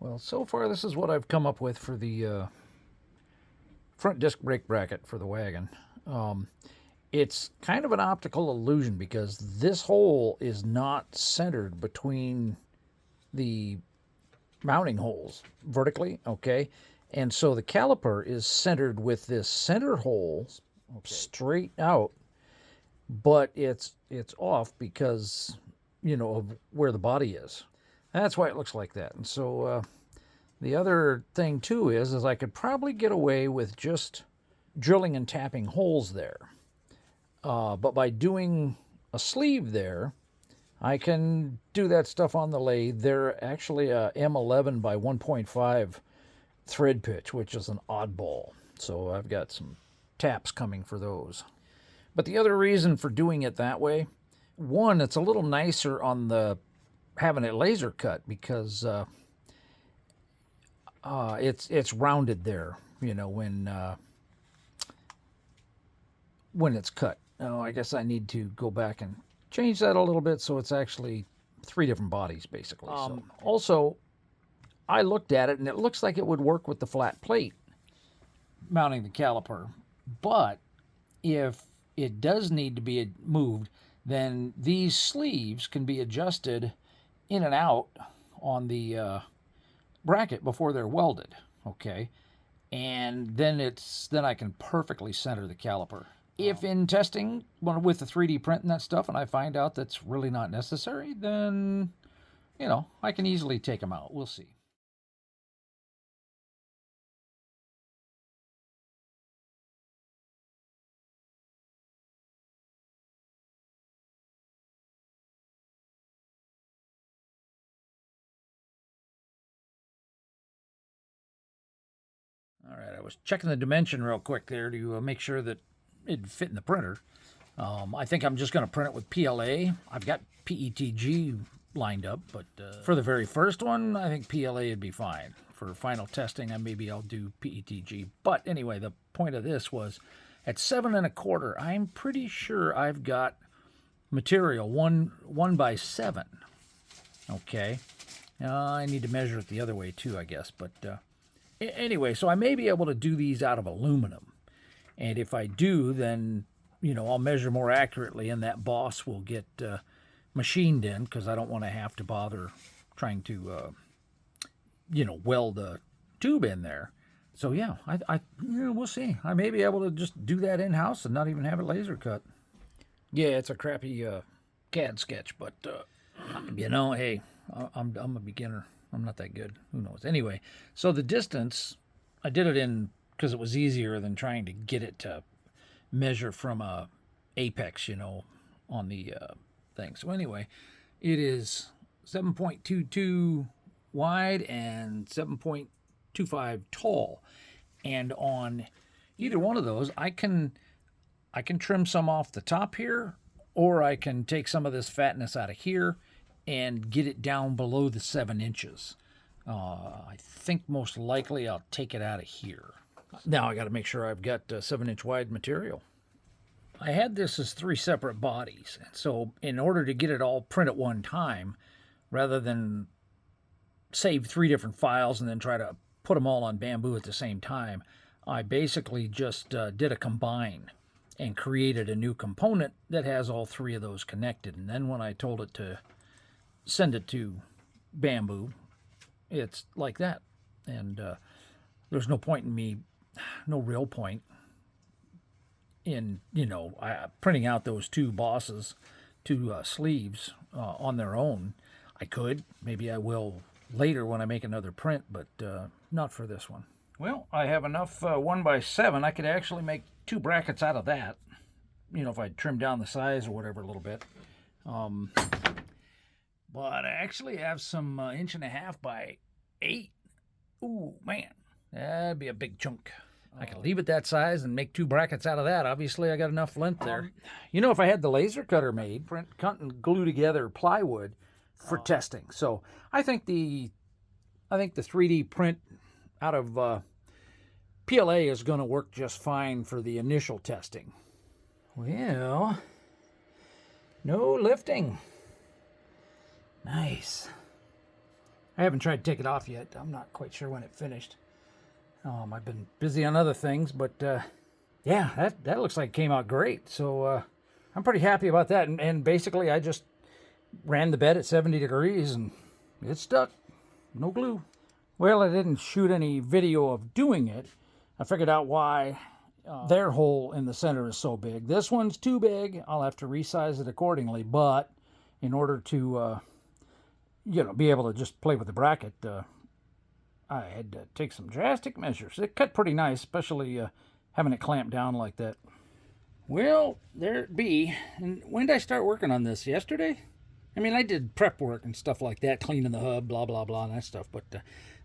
Well, so far this is what I've come up with for the front disc brake bracket for the wagon. It's kind of an optical illusion because this hole is not centered between the mounting holes vertically, okay? And so the caliper is centered with this center hole straight out, but it's off because, you know, of where the body is. That's why it looks like that. And so the other thing too is I could probably get away with just drilling and tapping holes there. But by doing a sleeve there, I can do that stuff on the lathe. They're actually a M11 by 1.5 thread pitch, which is an oddball. So I've got some taps coming for those. But the other reason for doing it that way, one, it's a little nicer on the having it laser cut because it's rounded there, you know, when it's cut. Oh, I guess I need to go back and change that a little bit so it's actually 3 different bodies, basically. Also, I looked at it, and it looks like it would work with the flat plate mounting the caliper. But if it does need to be moved, then these sleeves can be adjusted in and out on the bracket before they're welded, okay? And then I can perfectly center the caliper. If in testing with the 3D print and that stuff, and I find out that's really not necessary, then, you know, I can easily take them out. We'll see. All right, I was checking the dimension real quick there to make sure that it'd fit in the printer. I think I'm just going to print it with PLA. I've got PETG lined up, but for the very first one, I think PLA would be fine. For final testing, maybe I'll do PETG. But anyway, the point of this was at 7 1/4, I'm pretty sure I've got material 1 by 7. Okay. I need to measure it the other way too, I guess. But anyway, so I may be able to do these out of aluminum. And if I do, then, you know, I'll measure more accurately, and that boss will get machined in because I don't want to have to bother trying to, you know, weld a tube in there. So, yeah, we'll see. I may be able to just do that in-house and not even have it laser cut. Yeah, it's a crappy CAD sketch, but, you know, hey, I'm a beginner. I'm not that good. Who knows? Anyway, so the distance, I did it in because it was easier than trying to get it to measure from a apex, you know, on the thing. So anyway, it is 7.22 wide and 7.25 tall. And on either one of those, I can trim some off the top here, or I can take some of this fatness out of here and get it down below the 7 inches. I think most likely I'll take it out of here. Now I got to make sure I've got 7-inch wide material. I had this as 3 separate bodies, so in order to get it all print at one time, rather than save 3 different files and then try to put them all on Bamboo at the same time, I basically just did a combine and created a new component that has all 3 of those connected. And then when I told it to send it to Bamboo, it's like that. And there's no real point in, you know, printing out those 2 bosses, 2 sleeves on their own. I could, maybe I will later when I make another print, but not for this one. Well, I have enough 1 by 7. I could actually make 2 brackets out of that, you know, if I trim down the size or whatever a little bit. But I actually have some 1.5 by 8. Ooh, man, that'd be a big chunk. I could leave it that size and make 2 brackets out of that. Obviously, I got enough length there. You know, if I had the laser cutter made, cut and glue together plywood for testing. So I think the 3D print out of PLA is going to work just fine for the initial testing. Well, no lifting. Nice. I haven't tried to take it off yet. I'm not quite sure when it finished. I've been busy on other things, but yeah, that looks like it came out great. So I'm pretty happy about that. And basically, I just ran the bed at 70 degrees and it stuck. No glue. Well, I didn't shoot any video of doing it. I figured out why their hole in the center is so big. This one's too big. I'll have to resize it accordingly. But in order to, be able to just play with the bracket, I had to take some drastic measures. It cut pretty nice, especially having it clamped down like that. Well, there it be. And when did I start working on this? Yesterday? I mean, I did prep work and stuff like that, cleaning the hub, blah, blah, blah, and that stuff. But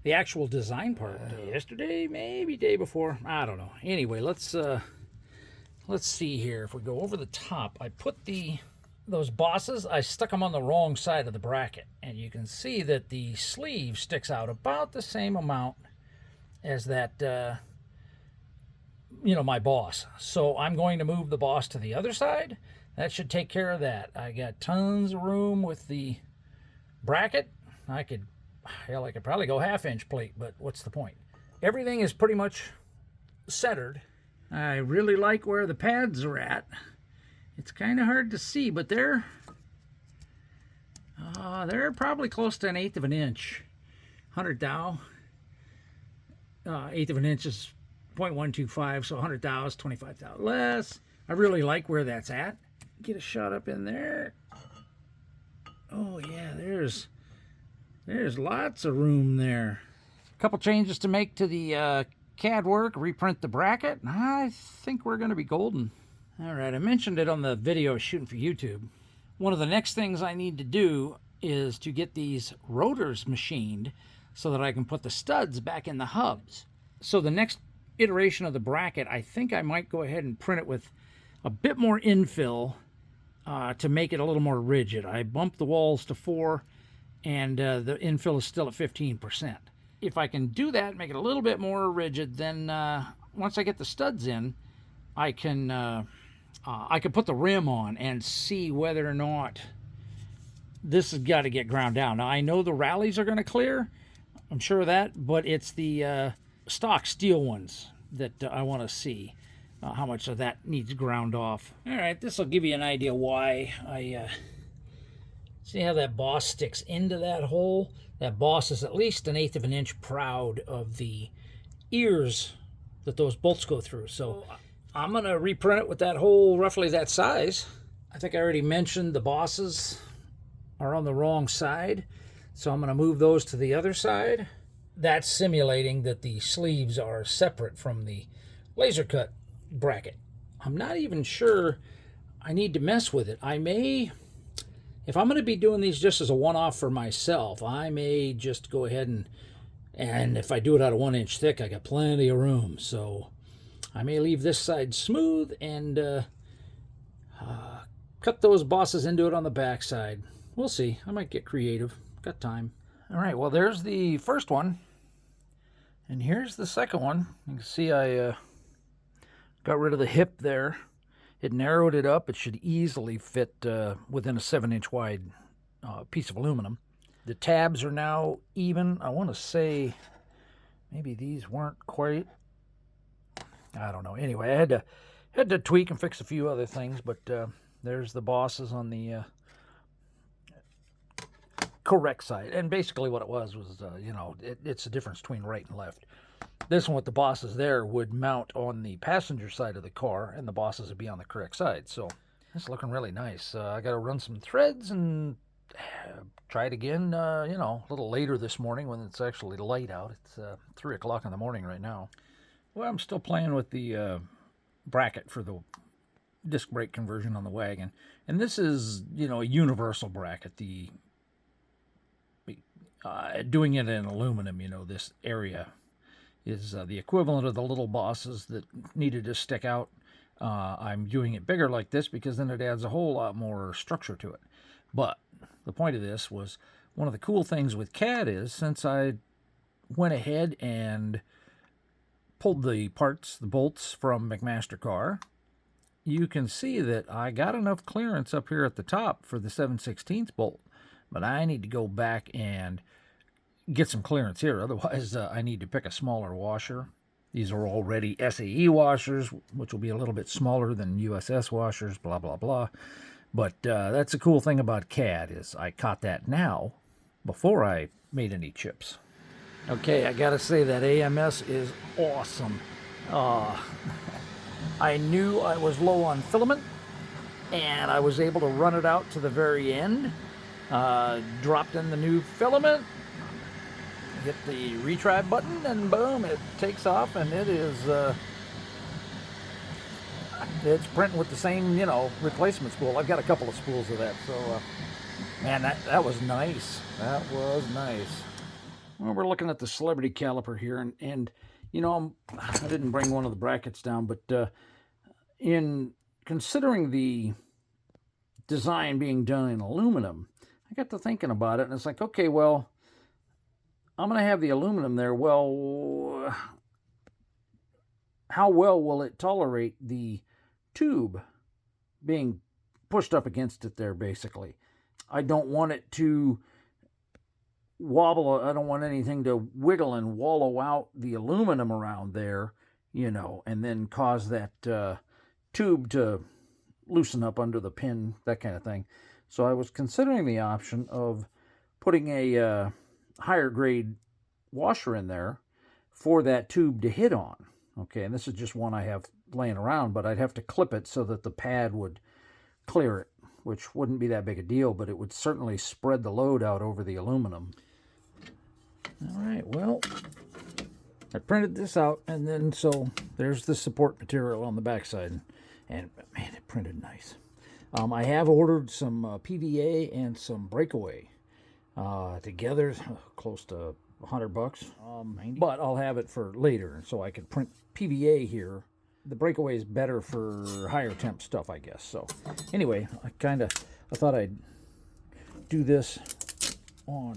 the actual design part, yesterday, maybe day before, I don't know. Anyway, let's see here. If we go over the top, I put those bosses, I stuck them on the wrong side of the bracket. And you can see that the sleeve sticks out about the same amount as that, my boss. So I'm going to move the boss to the other side. That should take care of that. I got tons of room with the bracket. I could probably go half-inch plate, but what's the point? Everything is pretty much centered. I really like where the pads are at. It's kind of hard to see, but they're probably close to 1/8 of an inch. 100 thou. 1/8 of an inch is 0.125, so 100 thou is 25 thou less. I really like where that's at. Get a shot up in there. Oh yeah, there's lots of room there. A couple changes to make to the CAD work, reprint the bracket, and I think we're going to be golden. All right, I mentioned it on the video shooting for YouTube. One of the next things I need to do is to get these rotors machined so that I can put the studs back in the hubs. So the next iteration of the bracket, I think I might go ahead and print it with a bit more infill to make it a little more rigid. I bumped the walls to 4 and the infill is still at 15%. If I can do that, make it a little bit more rigid, then once I get the studs in, I can put the rim on and see whether or not this has got to get ground down. Now I know the rallies are going to clear, I'm sure of that, but it's the stock steel ones that I want to see. How much of that needs ground off. All right, this will give you an idea why I see how that boss sticks into that hole. That boss is at least 1/8 of an inch proud of the ears that those bolts go through. So I'm going to reprint it with that hole roughly that size. I think I already mentioned the bosses are on the wrong side, so I'm going to move those to the other side. That's simulating that the sleeves are separate from the laser cut bracket. I'm not even sure I need to mess with it. I may, if I'm going to be doing these just as a one-off for myself, I may just go ahead and if I do it out of 1 inch thick, I got plenty of room. So I may leave this side smooth and cut those bosses into it on the back side. We'll see. I might get creative. Got time. All right, well, there's the first one. And here's the second one. You can see I got rid of the hip there. It narrowed it up. It should easily fit within a 7-inch wide piece of aluminum. The tabs are now even. I want to say maybe these weren't quite. I don't know. Anyway, I had to tweak and fix a few other things, but there's the bosses on the correct side. And basically what it was it's the difference between right and left. This one with the bosses there would mount on the passenger side of the car, and the bosses would be on the correct side. So it's looking really nice. I got to run some threads and try it again, a little later this morning when it's actually light out. It's 3 o'clock in the morning right now. Well, I'm still playing with the bracket for the disc brake conversion on the wagon. And this is, a universal bracket. The doing it in aluminum, this area is the equivalent of the little bosses that needed to stick out. I'm doing it bigger like this because then it adds a whole lot more structure to it. But the point of this was, one of the cool things with CAD is, since I went ahead and pulled the parts, the bolts from McMaster Car, you can see that I got enough clearance up here at the top for the 7/16 bolt. But I need to go back and get some clearance here. Otherwise, I need to pick a smaller washer. These are already SAE washers, which will be a little bit smaller than USS washers, blah, blah, blah. But that's the cool thing about CAD is I caught that now before I made any chips. Okay, I gotta say that AMS is awesome. I knew I was low on filament, and I was able to run it out to the very end. Dropped in the new filament, hit the retry button, and boom, it takes off, and it is it's printing with the same, replacement spool. I've got a couple of spools of that, so man, that was nice. That was nice. Well, we're looking at the Celebrity caliper here, and I didn't bring one of the brackets down, but in considering the design being done in aluminum, I got to thinking about it, and it's like, okay, well, I'm going to have the aluminum there. Well, how well will it tolerate the tube being pushed up against it there, basically? I don't want it to wobble. I don't want anything to wiggle and wallow out the aluminum around there, and then cause that tube to loosen up under the pin, that kind of thing. So I was considering the option of putting a higher grade washer in there for that tube to hit on. Okay, and this is just one I have laying around, but I'd have to clip it so that the pad would clear it, which wouldn't be that big a deal, but it would certainly spread the load out over the aluminum. All right, well, I printed this out, and then so there's the support material on the backside, and man, it printed nice. I have ordered some PVA and some breakaway together, close to $100, but I'll have it for later, so I could print PVA here. The breakaway is better for higher temp stuff, I guess. So anyway, I thought I'd do this on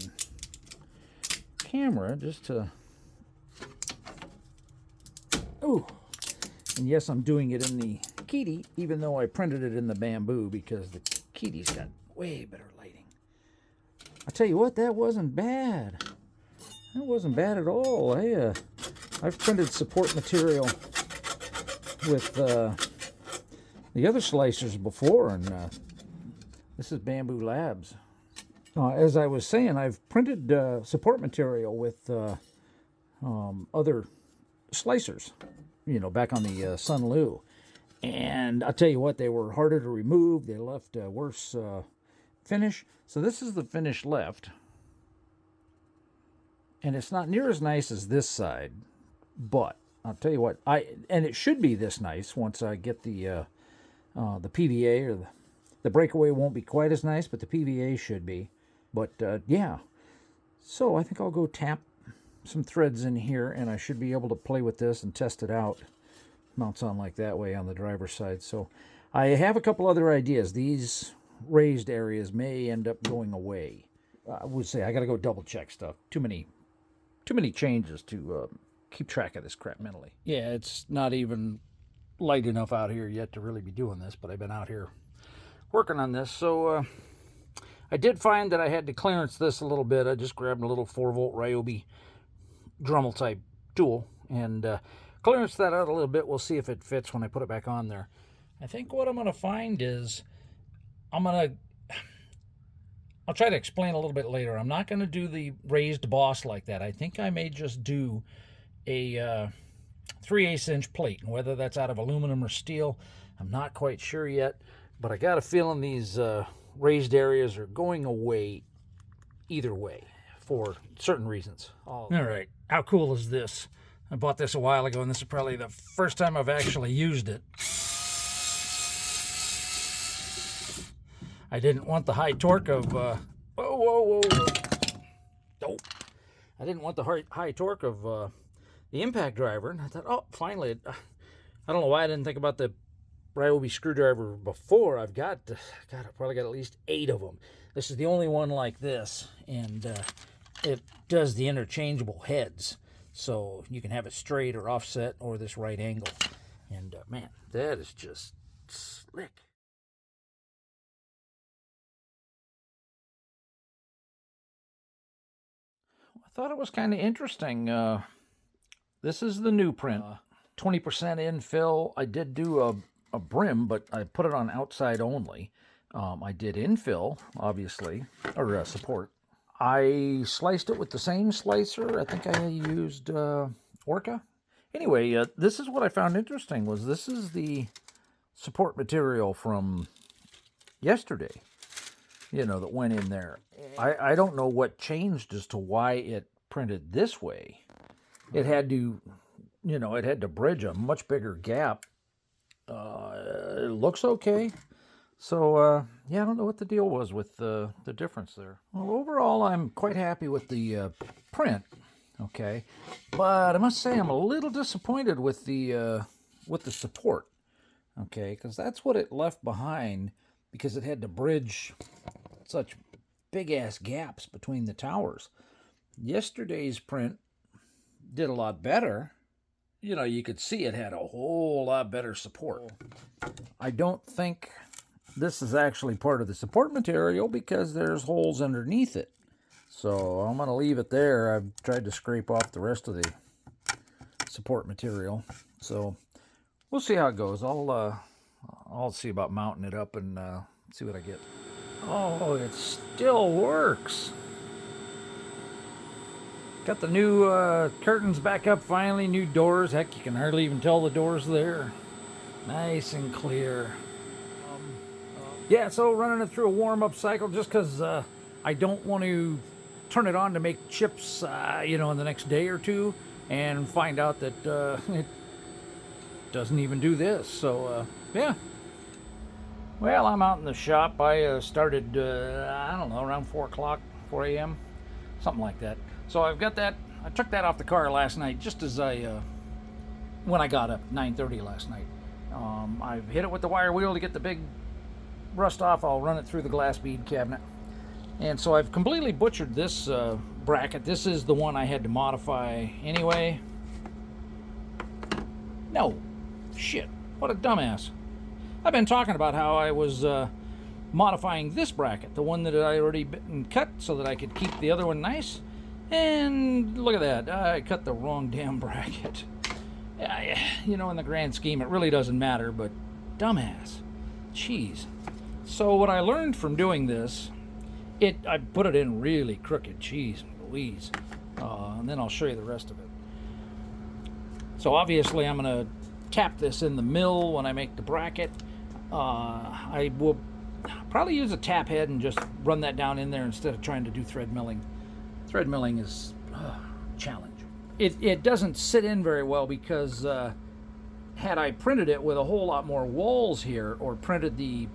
camera just to, and yes, I'm doing it in the Kitty, even though I printed it in the bamboo, because the Kitty's got way better lighting. I tell you what, that wasn't bad. That wasn't bad at all. I've printed support material with the other slicers before, and this is Bamboo Labs. As I was saying, I've printed support material with other slicers, back on the Sun Lu. And I'll tell you what, they were harder to remove. They left a worse finish. So this is the finish left. And it's not near as nice as this side, but I'll tell you what, and it should be this nice once I get the PVA, or the breakaway won't be quite as nice, but the PVA should be. But yeah, so I think I'll go tap some threads in here, and I should be able to play with this and test it out. Mounts on like that way on the driver's side. So I have a couple other ideas. These raised areas may end up going away. I would say I got to go double check stuff. Too many changes to keep track of this crap mentally. Yeah, it's not even light enough out here yet to really be doing this, but I've been out here working on this. So I did find that I had to clearance this a little bit. I just grabbed a little 4-volt Ryobi Dremel type tool and clearance that out a little bit. We'll see if it fits when I put it back on there. I think what I'm going to find is I'll try to explain a little bit later. I'm not going to do the raised boss like that. I think I may just do a 3/8 inch plate, and whether that's out of aluminum or steel, I'm not quite sure yet, but I got a feeling these raised areas are going away either way for certain reasons. All right, how cool is this? I bought this a while ago, and this is probably the first time I've actually used it. I didn't want the high torque of, whoa. Nope. I didn't want the high torque of the impact driver, and I thought, oh, finally, I don't know why I didn't think about the Ryobi screwdriver before. I've probably got at least 8 of them. This is the only one like this, and it does the interchangeable heads. So you can have it straight or offset or this right angle. And man, that is just slick. thought it was kind of interesting. This is the new print. 20% infill. I did do a brim, but I put it on outside only. I did infill, obviously, or support. I sliced it with the same slicer. I think I used Orca. Anyway, this is what I found interesting. This is the support material from yesterday, you know, that went in there. I don't know what changed as to why it printed this way. It had to, you know, it had to bridge a much bigger gap. It looks okay. So, yeah, I don't know what the deal was with the difference there. Well, overall, I'm quite happy with the print, okay? But I must say I'm a little disappointed with the support, okay? Because that's what it left behind, because it had to bridge such big-ass gaps between the towers. Yesterday's print did a lot better. You know, you could see it had a whole lot better support. I don't think this is actually part of the support material because there's holes underneath it. So I'm going to leave it there. I've tried to scrape off the rest of the support material. So we'll see how it goes. I'll see about mounting it up and see what I get. Oh, it still works. Got the new curtains back up finally, new doors. Heck, you can hardly even tell the doors there. Nice and clear. Yeah, so running it through a warm-up cycle just because I don't want to turn it on to make chips, you know, in the next day or two and find out that it doesn't even do this. So, yeah. Well, I'm out in the shop. I started, I don't know, around 4 o'clock, 4 a.m., something like that. So I've got that. I took that off the car last night just as when I got up, 9:30 last night. I've hit it with the wire wheel to get the big rust off. I'll run it through the glass bead cabinet. And so I've completely butchered this bracket. This is the one I had to modify anyway. No. Shit. What a dumbass. I've been talking about how I was modifying this bracket, the one that I already been cut so that I could keep the other one nice. And look at that. I cut the wrong damn bracket. You know, in the grand scheme, it really doesn't matter, but dumbass. Jeez. So what I learned from doing this, I put it in really crooked. Jeez Louise. And then I'll show you the rest of it. So obviously I'm going to tap this in the mill when I make the bracket. I will probably use a tap head and just run that down in there instead of trying to do thread milling. Thread milling is a challenge. It doesn't sit in very well because had I printed it with a whole lot more walls here, or printed the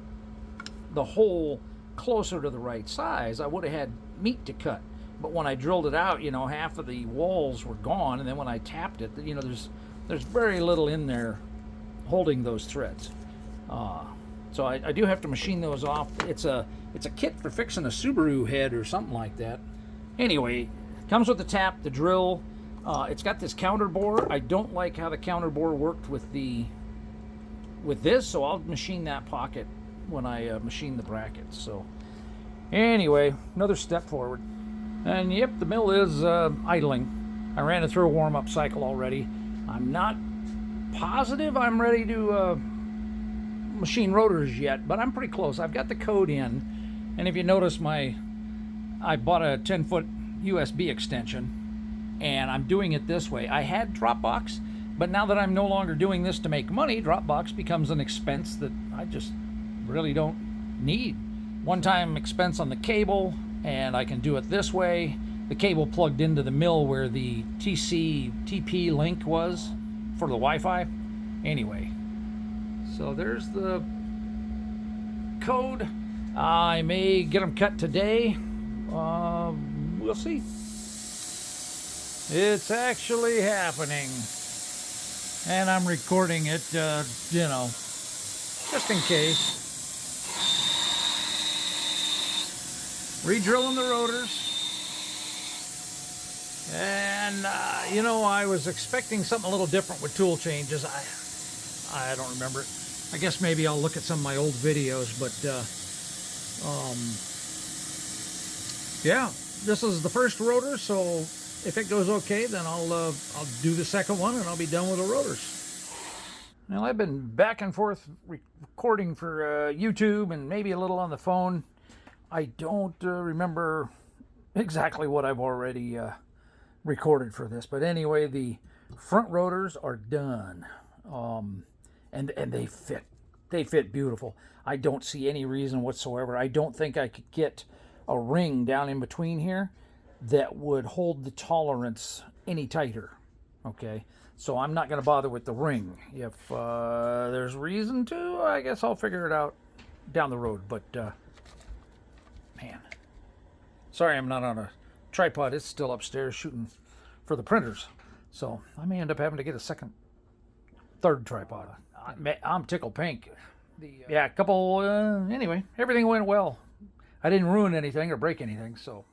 hole closer to the right size, I would have had meat to cut. But when I drilled it out, you know, half of the walls were gone, and then when I tapped it, you know, there's very little in there holding those threads. So I do have to machine those off. It's a kit for fixing a Subaru head or something like that. Anyway, comes with the tap, the drill. It's got this counter bore. I don't like how the counter bore worked with this, so I'll machine that pocket when I machine the brackets. So anyway, another step forward. And yep, the mill is idling. I ran it through a warm-up cycle already. I'm not positive I'm ready to machine rotors yet, but I'm pretty close. I've got the code in, and if you notice, I bought a 10-foot USB extension, and I'm doing it this way. I had Dropbox, but now that I'm no longer doing this to make money, Dropbox becomes an expense that I just really don't need. One-time expense on the cable, and I can do it this way. The cable plugged into the mill where the TP link was for the Wi-Fi. Anyway, so there's the code. I may get them cut today. We'll see. It's actually happening. And I'm recording it, you know, just in case. Redrilling the rotors. And, you know, I was expecting something a little different with tool changes. I don't remember it. I guess maybe I'll look at some of my old videos, but, yeah, this is the first rotor, so If it goes okay, then I'll do the second one and I'll be done with the rotors. Well, I've been back and forth recording for YouTube and maybe a little on the phone. I don't remember exactly what I've already recorded for this, but anyway, the front rotors are done, and they fit beautiful. I don't see any reason whatsoever. I don't think I could get a ring down in between here that would hold the tolerance any tighter. Okay, so I'm not going to bother with the ring. If there's reason to, I guess I'll figure it out down the road. But man, sorry I'm not on a tripod. It's still upstairs shooting for the printers, so I may end up having to get a third tripod. I'm tickled pink. Yeah, a couple. Anyway, everything went well. I didn't ruin anything or break anything, so